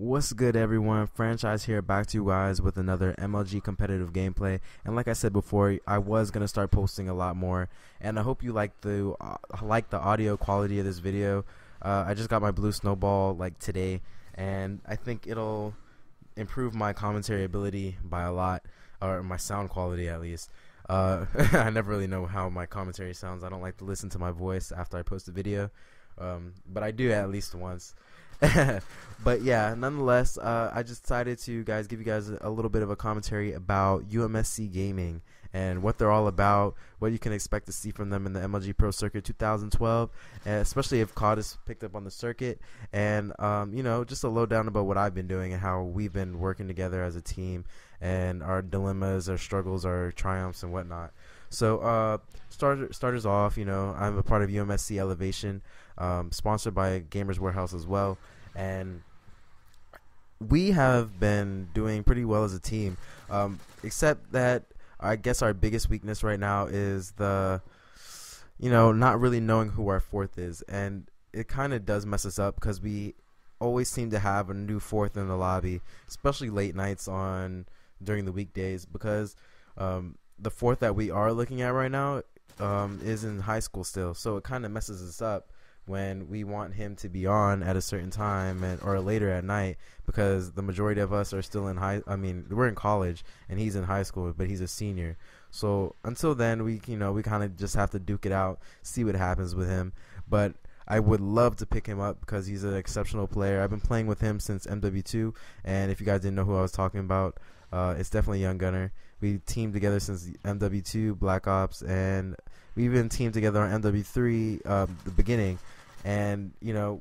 What's good, everyone? Franchise here, back to you guys with another MLG competitive gameplay. And like I said before, I was gonna start posting a lot more, and I hope you like the audio quality of this video. I just got my blue snowball like today, and I think it'll improve my commentary ability by a lot, or my sound quality at least. I never really know how my commentary sounds. I don't like to listen to my voice after I post a video, but I do at least once. But yeah, nonetheless, I just decided to give you guys a little bit of a commentary about UMSC Gaming and what they're all about, what you can expect to see from them in the MLG Pro Circuit 2012, especially if COD is picked up on the circuit, and just a lowdown about what I've been doing and how we've been working together as a team, and our dilemmas, our struggles, our triumphs, and whatnot. So starters off, I'm a part of UMSC Elevation, sponsored by Gamers Warehouse as well, and we have been doing pretty well as a team, except that I guess our biggest weakness right now is the not really knowing who our fourth is, and it kind of does mess us up because we always seem to have a new fourth in the lobby, especially late nights during the weekdays, because the fourth that we are looking at right now is in high school still, so it kind of messes us up when we want him to be on at a certain time or later at night, because the majority of us are still we're in college and he's in high school, but he's a senior. So until then, we kind of just have to duke it out, see what happens with him. But I would love to pick him up because he's an exceptional player. I've been playing with him since MW2, and if you guys didn't know who I was talking about, it's definitely Young Gunner. We teamed together since MW2 Black Ops, and we even teamed together on MW3 the beginning. And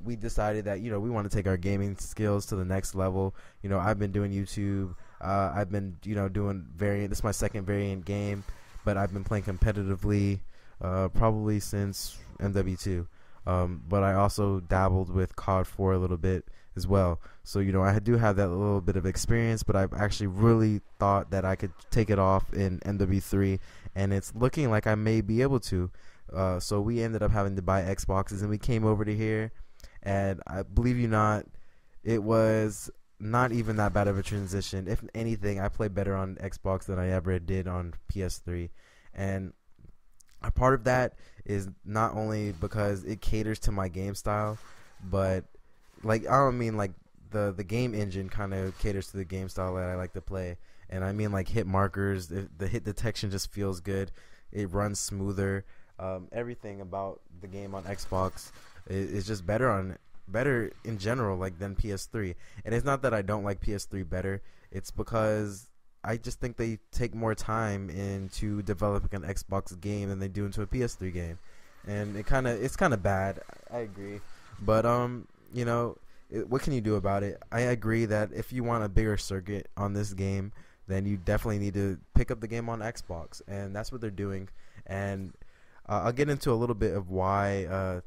we decided that we want to take our gaming skills to the next level. I've been doing YouTube. I've been doing variant. This is my second variant game, but I've been playing competitively probably since MW2. But I also dabbled with COD 4 a little bit as well. So I do have that little bit of experience, but I've actually really thought that I could take it off in MW3, and it's looking like I may be able to. So we ended up having to buy Xboxes, and we came over to here, and I believe you not, it was not even that bad of a transition. If anything, I play better on Xbox than I ever did on PS3, and a part of that is not only because it caters to my game style, but I don't mean the game engine kind of caters to the game style that I like to play, and I mean hit markers, the hit detection just feels good, it runs smoother. Everything about the game on Xbox is just better in general than PS3. And it's not that I don't like PS3 better, it's because I just think they take more time into developing an Xbox game than they do into a PS3 game, and it's kind of bad. I agree, but what can you do about it? I agree that if you want a bigger circuit on this game, then you definitely need to pick up the game on Xbox, and that's what they're doing. And I'll get into a little bit of why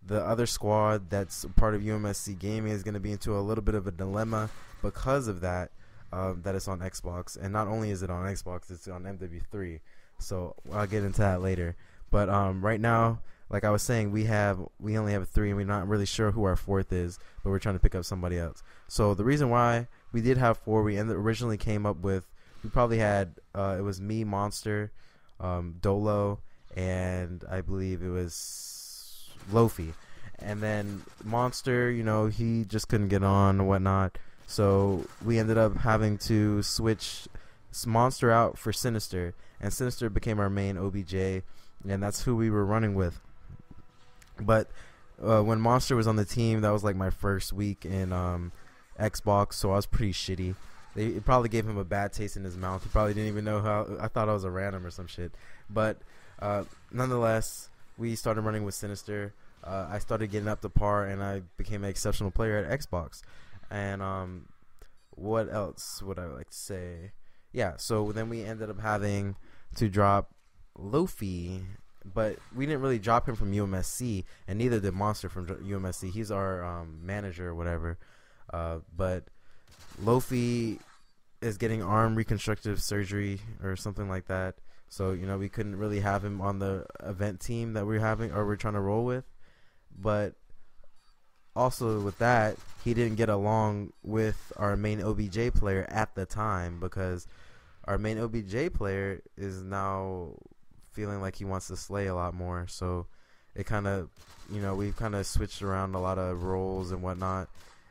the other squad that's part of UMSC Gaming is going to be into a little bit of a dilemma because of that, that it's on Xbox. And not only is it on Xbox, it's on MW3. So I'll get into that later. But right now, like I was saying, we only have 3, and we're not really sure who our fourth is, but we're trying to pick up somebody else. So the reason why we did have 4, originally came up with, we probably had, it was me, Monster, Dolo, and I believe it was Lofi. And then Monster, he just couldn't get on and whatnot, so we ended up having to switch Monster out for Sinister, and Sinister became our main OBJ, and that's who we were running with. But when Monster was on the team, that was like my first week in Xbox, so I was pretty shitty. It probably gave him a bad taste in his mouth. He probably didn't even know how. I thought I was a random or some shit. But nonetheless, we started running with Sinister. I started getting up to par, and I became an exceptional player at Xbox. And what else would I like to say? Yeah, so then we ended up having to drop Lofi, but we didn't really drop him from UMSC, and neither did Monster from UMSC. He's our manager or whatever. But Lofi is getting arm reconstructive surgery or something like that. So we couldn't really have him on the event team that we're trying to roll with. But also with that, he didn't get along with our main OBJ player at the time, because our main OBJ player is now feeling like he wants to slay a lot more. So it kind of, we've kind of switched around a lot of roles and whatnot,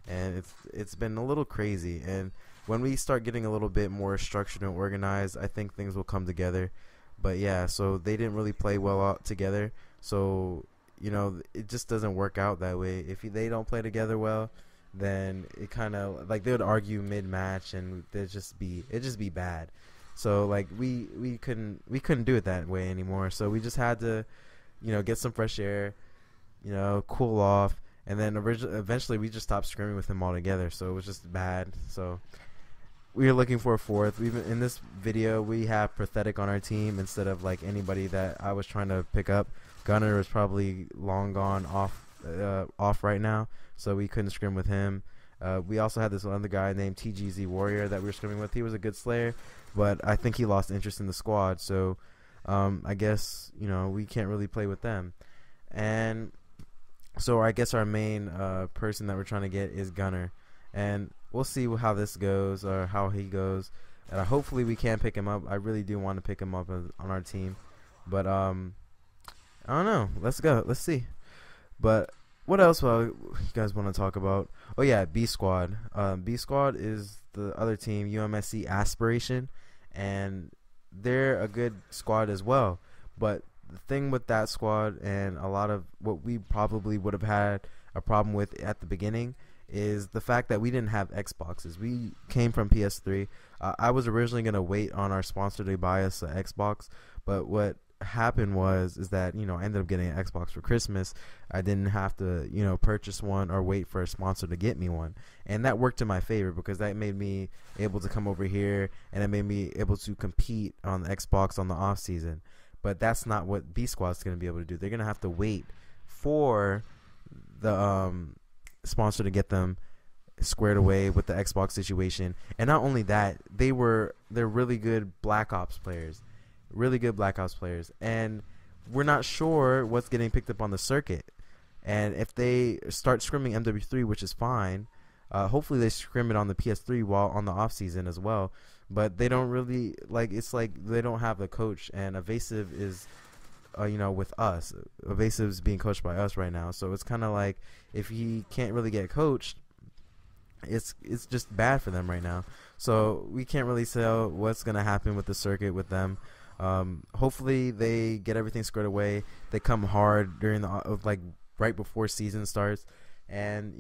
and it's been a little crazy. And when we start getting a little bit more structured and organized, I think things will come together. But yeah, so they didn't really play well out together. So it just doesn't work out that way. If they don't play together well, then it kind of like they would argue mid-match, and it'd just be bad. So like we couldn't do it that way anymore. So we just had to get some fresh air, cool off, and then eventually we just stopped scrimming with him altogether. So it was just bad. So we are looking for a fourth. In this video, we have Pathetic on our team instead of like anybody that I was trying to pick up. Gunner is probably long gone off right now, so we couldn't scrim with him. We also had this other guy named TGZ Warrior that we were scrimming with. He was a good slayer, but I think he lost interest in the squad. So I guess we can't really play with them. And so I guess our main person that we're trying to get is Gunner, and we'll see how this goes, or how he goes. Hopefully we can pick him up. I really do want to pick him up on our team, but I don't know. Let's go. Let's see. But what else you guys want to talk about? Oh yeah, B Squad. B Squad is the other team, UMSC Aspiration, and they're a good squad as well. But the thing with that squad, and a lot of what we probably would have had a problem with at the beginning, is the fact that we didn't have Xboxes. We came from PS3. I was originally going to wait on our sponsor to buy us an Xbox, but what happened is that I ended up getting an Xbox for Christmas. I didn't have to purchase one or wait for a sponsor to get me one, and that worked in my favor, because that made me able to come over here, and it made me able to compete on the Xbox on the off season. But that's not what B Squad's going to be able to do. They're going to have to wait for the sponsor to get them squared away with the Xbox situation. And not only that, they're really good Black Ops players. And we're not sure what's getting picked up on the circuit. And if they start scrimming MW3, which is fine, hopefully they scrim it on the PS3 while on the off season as well. But they don't really it's like they don't have a coach, and Evasive is with us. Evasive is being coached by us right now, so it's kind of like if he can't really get coached, it's just bad for them right now. So we can't really tell what's gonna happen with the circuit with them. Hopefully they get everything squared away. They come hard during the right before season starts, and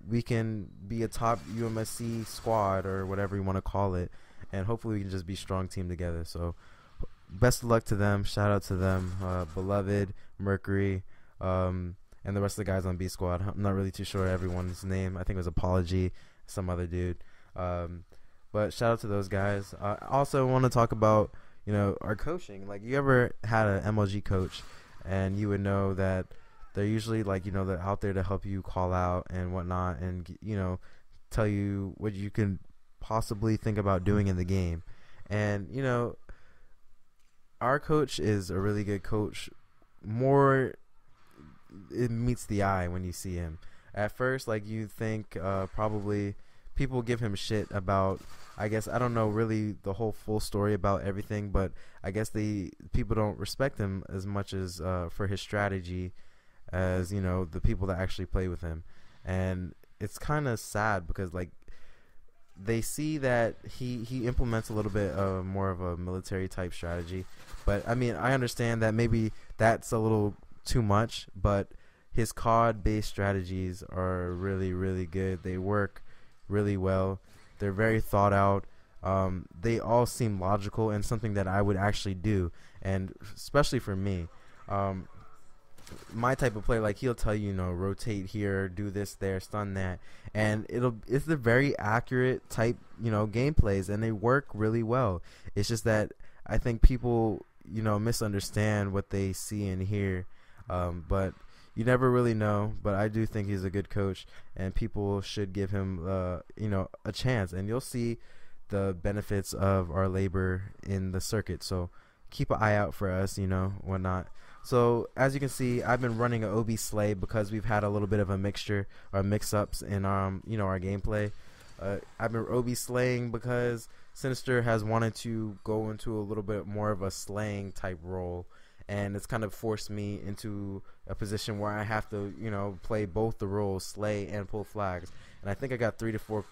we can be a top UMSC squad or whatever you want to call it, and hopefully we can just be a strong team together. So best of luck to them. Shout out to them, Beloved, Mercury, and the rest of the guys on B Squad. I'm not really too sure everyone's name. I think it was Apology, some other dude, but shout out to those guys. Also want to talk about our coaching. Like, you ever had an MLG coach, and you would know that they're usually they're out there to help you call out and whatnot, and tell you what you can possibly think about doing in the game. And our coach is a really good coach. More, it meets the eye when you see him. At first, you think probably people give him shit about, I guess, I don't know really the whole full story about everything, but I guess people don't respect him as much as for his strategy as the people that actually play with him. And it's kind of sad, because they see that he implements a little bit more of a military type strategy. But I mean, I understand that maybe that's a little too much, but his COD based strategies are really, really good. They work really well. They're very thought out. They all seem logical and something that I would actually do, and especially for me, my type of player, he'll tell you, rotate here, do this there, stun that, and it's the very accurate type gameplays, and they work really well. It's just that I think people misunderstand what they see and hear, but you never really know. But I do think he's a good coach, and people should give him a chance, and you'll see the benefits of our labor in the circuit. So keep an eye out for us, whatnot. So as you can see, I've been running an OB slave because we've had a little bit of a mixture or mix-ups in our gameplay. I've been OB slaying because Sinister has wanted to go into a little bit more of a slaying type role, and it's kind of forced me into a position where I have to, play both the roles, slay and pull flags. And I think I got 3 to 4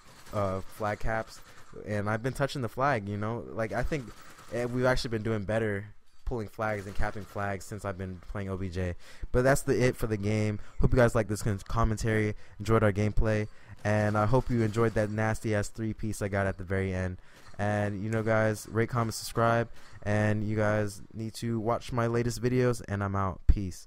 flag caps, and I've been touching the flag. Like I think we've actually been doing better pulling flags and capping flags since I've been playing OBJ. But that's it for the game. Hope you guys like this commentary, enjoyed our gameplay, and I hope you enjoyed that nasty ass 3-piece I got at the very end. And guys, rate, comment, subscribe, and you guys need to watch my latest videos, and I'm out. Peace.